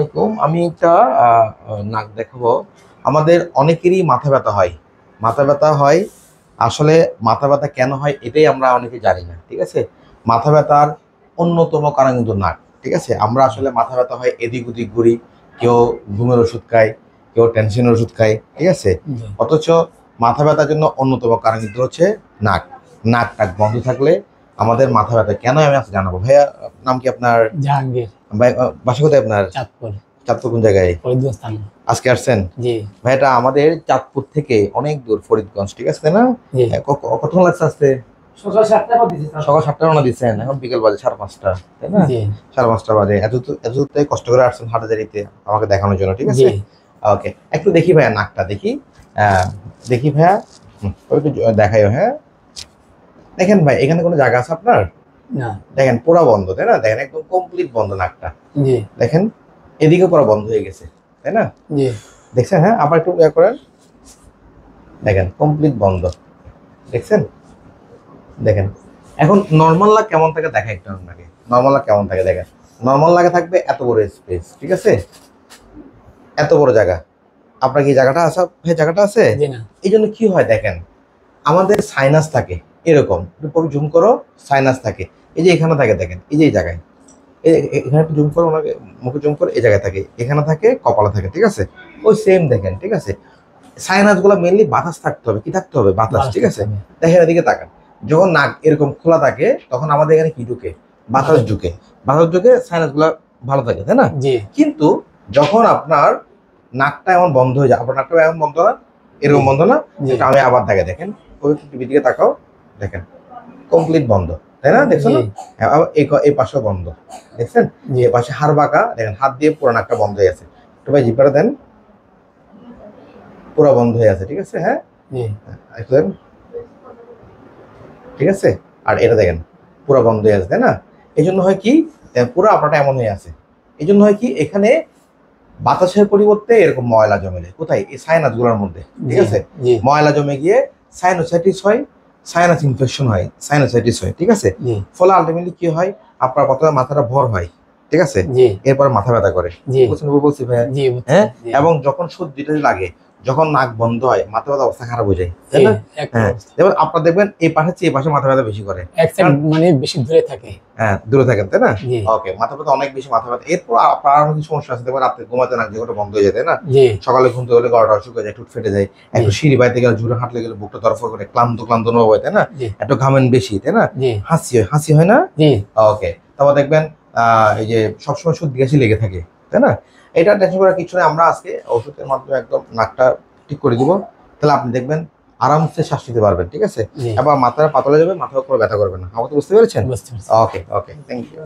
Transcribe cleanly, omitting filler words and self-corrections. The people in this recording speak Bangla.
এরকম আমি একটা নাক দেখাবো। আমাদের অনেকেরই মাথা ব্যথা হয়। মাথা ব্যথা হয়, আসলে মাথা ব্যথা কেন হয় এটাই আমরা অনেকে জানি না। ঠিক আছে, মাথা ব্যথার অন্যতম কারণ কিন্তু নাক। ঠিক আছে, আমরা আসলে মাথা ব্যথা হয় এদিক ওদিক ঘুরি, কেউ ঘুমের ওষুধ খায়, কেউ টেনশনের ওষুধ খায়। ঠিক আছে, অথচ মাথা ব্যথার জন্য অন্যতম কারণ কিন্তু হচ্ছে নাক। নাক টাক বন্ধ থাকলে আমাদের মাথা ব্যথা কেন আমি আজকে জানাবো। ভাইয়া নাম কি আপনার? জাহাঙ্গীর। ভাই বাসা কোথায় আপনার? চাঁদপুর। চাঁদপুর কোন জায়গায়? ফরিদগঞ্জ। আজকে আসছেন? জি। ভাই এটা আমাদের চাঁদপুর থেকে অনেক দূর, ফরিদগঞ্জ। ঠিক আছে, তাই না? জি। কতক্ষণ লাগছে আসতে? সকাল 7টা রওনা দিচ্ছেন, এখন বিকেল বাজে 5:30, তাই না? জি। 5:30 বাজে। এত কষ্ট করে আসছেন হাটাজারিতে আমাকে দেখানোর জন্য। ঠিক আছে, ওকে। একটু দেখি ভাইয়া নাকটা দেখি। দেখি ভাইয়া, একটু দেখাইও। হ্যাঁ, দেখেন ভাই, এখানে কোনো জায়গা আছে আপনার? না। দেখেন পুরা বন্ধ, তাই না? দেখেন একদম কমপ্লিট বন্ধ নাকটা। জি। দেখেন এদিকে পুরো বন্ধ হয়ে গেছে, তাই না? জি। দেখছেন? হ্যাঁ, আবার একটু ইয়ে করেন, দেখেন কমপ্লিট বন্ধ। দেখছেন? দেখেন এখন নর্মাল লাগ কেমন থাকে দেখা একটু আপনাকে। নর্মাল লাগ কেমন থাকে দেখেন। নর্মাল লাগে থাকবে এত বড় স্পেস। ঠিক আছে, এত বড় জায়গা। আপনার কি জায়গাটা আছে? হ্যাঁ, জায়গাটা আছে। এই জন্য কি হয় দেখেন, আমাদের সাইনাস থাকে এরকম, একটু জুম করো, সাইনাস থাকে এই যে এখানে থাকে, দেখেন এই যে এই জায়গায়, এখানে একটু জুম করো, ওনাকে মুখে জুম করো, এই জায়গায় থাকে, এখানে থাকে, কপালে থাকে। ঠিক আছে, ওই সেম দেখেন। ঠিক আছে, সাইনাস গুলো মেনলি বাতাস থাকতে হবে, কি থাকতে হবে? বাতাস। ঠিক আছে, দেখেন এদিকে তাকান, যখন নাক এরকম খোলা থাকে তখন আমাদের এখানে কি ঢুকে? বাতাস ঢুকে। বাতাস ঢুকে সাইনাস গুলা ভালো থাকে, তাই না? কিন্তু যখন আপনার নাকটা এমন বন্ধ হয়ে যায়, আপনার নাকটা এমন বন্ধ না, এরকম বন্ধ না, আমি আবার দেখে দেখেন, ওই টিভি দিকে তাকাও, দেখেন কমপ্লিট বন্ধ, তাই না? দেখছো না? এই পাশেও বন্ধ, দেখছেন? এই পাশে হাড় বাঁকা, দেখেন হাত দিয়ে পুরো নাকটা বন্ধ হয়ে আছে। একটু ভাই জিপারে দেন, পুরো বন্ধ হয়ে আছে। ঠিক আছে, হ্যাঁ, ঠিক আছে। আর এটা দেখেন পুরো বন্ধ হয়ে আছে, তাই না? এই জন্য হয় কি, পুরো আপনারটা এমন হয়ে আছে। এই জন্য হয় কি, এখানে বাতাসের পরিবর্তে এরকম ময়লা জমে যায়। কোথায়? এই সাইনাস গুলোর মধ্যে। ঠিক আছে, ময়লা জমে গিয়ে সাইনোসাইটিস হয়, সাইনাস ইনফেকশন হয়, সাইনোসাইটিস হয়। ঠিক আছে, ফলে আলটিমেটলি কি হয়, আপনার প্রথমে মাথাটা ভর হয়। ঠিক আছে, এরপর মাথা ব্যথা করে। বলছি ভাইয়া? হ্যাঁ, এবং যখন সর্দিটা লাগে, যখন নাক বন্ধ হয়, মাথা ব্যথা অবস্থা খারাপ হয়ে যায়, তাই না? হ্যাঁ, এবার আপনার দেখবেন এই পাশে চেয়ে পাশে মাথা ব্যথা বেশি করে, মানে বেশি দূরে থাকে। হ্যাঁ, দূরে থাকেন, তাই না? ওকে, মাথা ব্যথা অনেক বেশি মাথা ব্যথা। এরপর আপনার আরো কিছু সমস্যা আছে, দেখবেন রাতে ঘুমাতে নাক যেগুলো বন্ধ হয়ে যায়, তাই না? সকালে ঘুমতে হলে গলাটা অসুখ হয়ে যায়, ঠোঁট ফেটে যায়, একটু সিঁড়ি বাইতে গেলে, জোরে হাঁটলে গেলে বুকটা তরফর করে, ক্লান্ত ক্লান্ত অনুভব হয়, তাই না? একটু ঘামেন বেশি, তাই না? হাসি হয় না? ওকে, তারপর দেখবেন এই যে সবসময় সর্দি কাশি লেগে থাকে, তাই না? এটা টেনশন করার কিছু নেই, আমরা আজকে ওষুধের মাধ্যমে একদম নাকটা ঠিক করে দিব, তাহলে আপনি দেখবেন আরামসে শ্বাস নিতে পারবেন। ঠিক আছে, আবার মাথার পাতলা যাবে, মাথার উপর ব্যথা করবে না। আমাকে বুঝতে পেরেছেন? ওকে ওকে, থ্যাংক ইউ।